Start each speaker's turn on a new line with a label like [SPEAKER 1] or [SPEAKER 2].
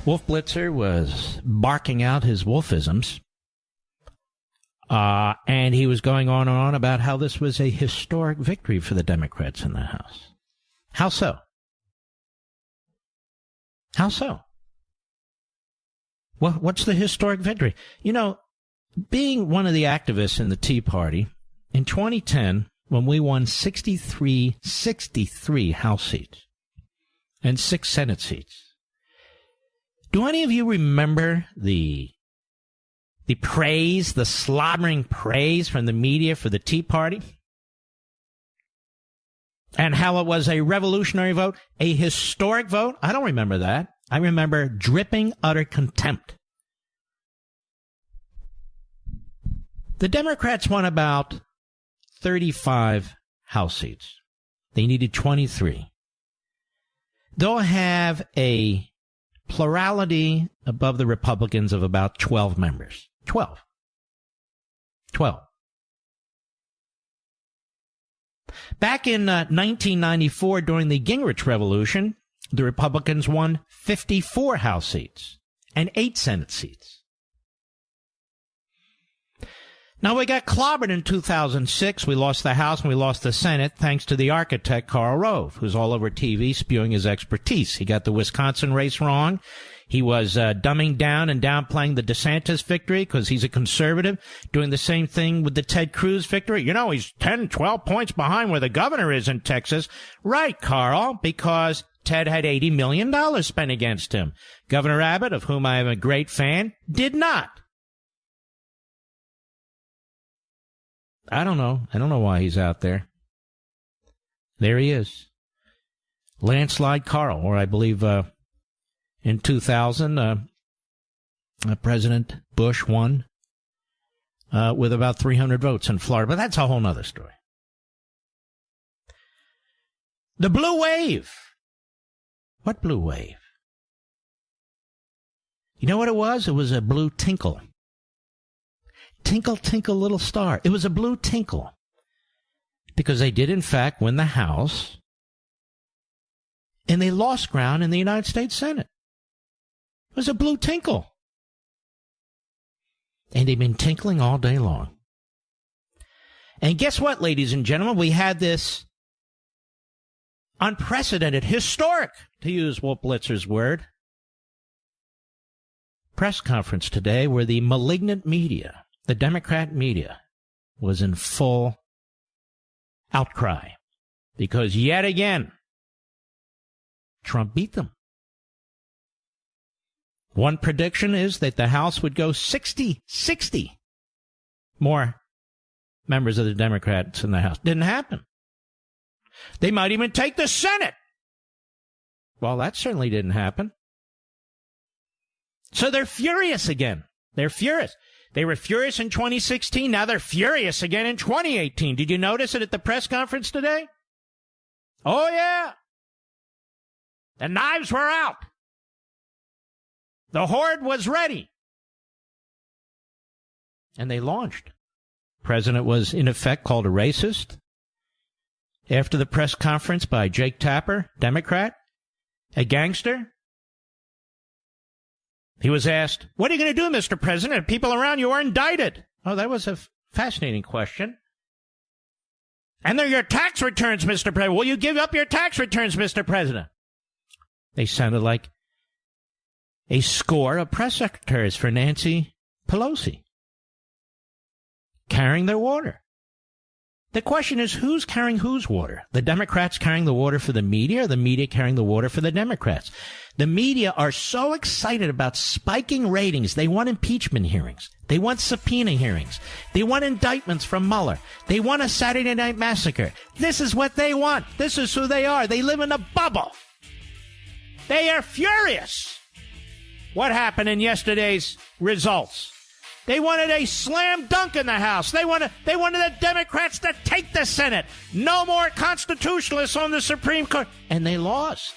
[SPEAKER 1] Wolf Blitzer was barking out his wolfisms, and he was going on and on about how this was a historic victory for the Democrats in the House. How so? How so? Well, what's the historic victory? You know, being one of the activists in the Tea Party, in 2010, when we won 63 House seats and 6 Senate seats, do any of you remember the praise, the slobbering praise from the media for the Tea Party? And how it was a revolutionary vote, a historic vote? I don't remember that. I remember dripping utter contempt. The Democrats won about 35 House seats. They needed 23. They'll have a plurality above the Republicans of about 12 members. 12. Back in 1994, during the Gingrich Revolution, the Republicans won 54 House seats and 8 Senate seats. Now, we got clobbered in 2006. We lost the House and we lost the Senate thanks to the architect, Karl Rove, who's all over TV spewing his expertise. He got the Wisconsin race wrong. He was dumbing down and downplaying the DeSantis victory because he's a conservative, doing the same thing with the Ted Cruz victory. You know, he's 10, 12 points behind where the governor is in Texas. Right, Carl, because Ted had $80 million spent against him. Governor Abbott, of whom I am a great fan, did not. I don't know. I don't know why he's out there. There he is. Landslide Carl, or I believe in 2000, President Bush won with about 300 votes in Florida. But that's a whole other story. The blue wave. What blue wave? You know what it was? It was a blue tinkle. Tinkle, tinkle, little star. It was a blue tinkle. Because they did, in fact, win the House. And they lost ground in the United States Senate. It was a blue tinkle. And they've been tinkling all day long. And guess what, ladies and gentlemen? We had this unprecedented, historic, to use Wolf Blitzer's word, press conference today where the malignant media, the Democrat media, was in full outcry. Because yet again, Trump beat them. One prediction is that the House would go 60 more members of the Democrats in the House. Didn't happen. They might even take the Senate. Well, that certainly didn't happen. So they're furious again. They're furious. They were furious in 2016. Now they're furious again in 2018. Did you notice it at the press conference today? Oh, yeah. The knives were out. The horde was ready. And they launched. President was, in effect, called a racist. After the press conference by Jake Tapper, Democrat, a gangster, he was asked, "What are you going to do, Mr. President, if people around you are indicted?" Oh, that was a fascinating question. "And they're your tax returns, Mr. President. Will you give up your tax returns, Mr. President?" They sounded like a score of press secretaries for Nancy Pelosi, carrying their water. The question is, who's carrying whose water? The Democrats carrying the water for the media, or the media carrying the water for the Democrats? The media are so excited about spiking ratings. They want impeachment hearings. They want subpoena hearings. They want indictments from Mueller. They want a Saturday Night Massacre. This is what they want. This is who they are. They live in a bubble. They are furious. What happened in yesterday's results? They wanted a slam dunk in the House. They wanted the Democrats to take the Senate. No more constitutionalists on the Supreme Court. And they lost.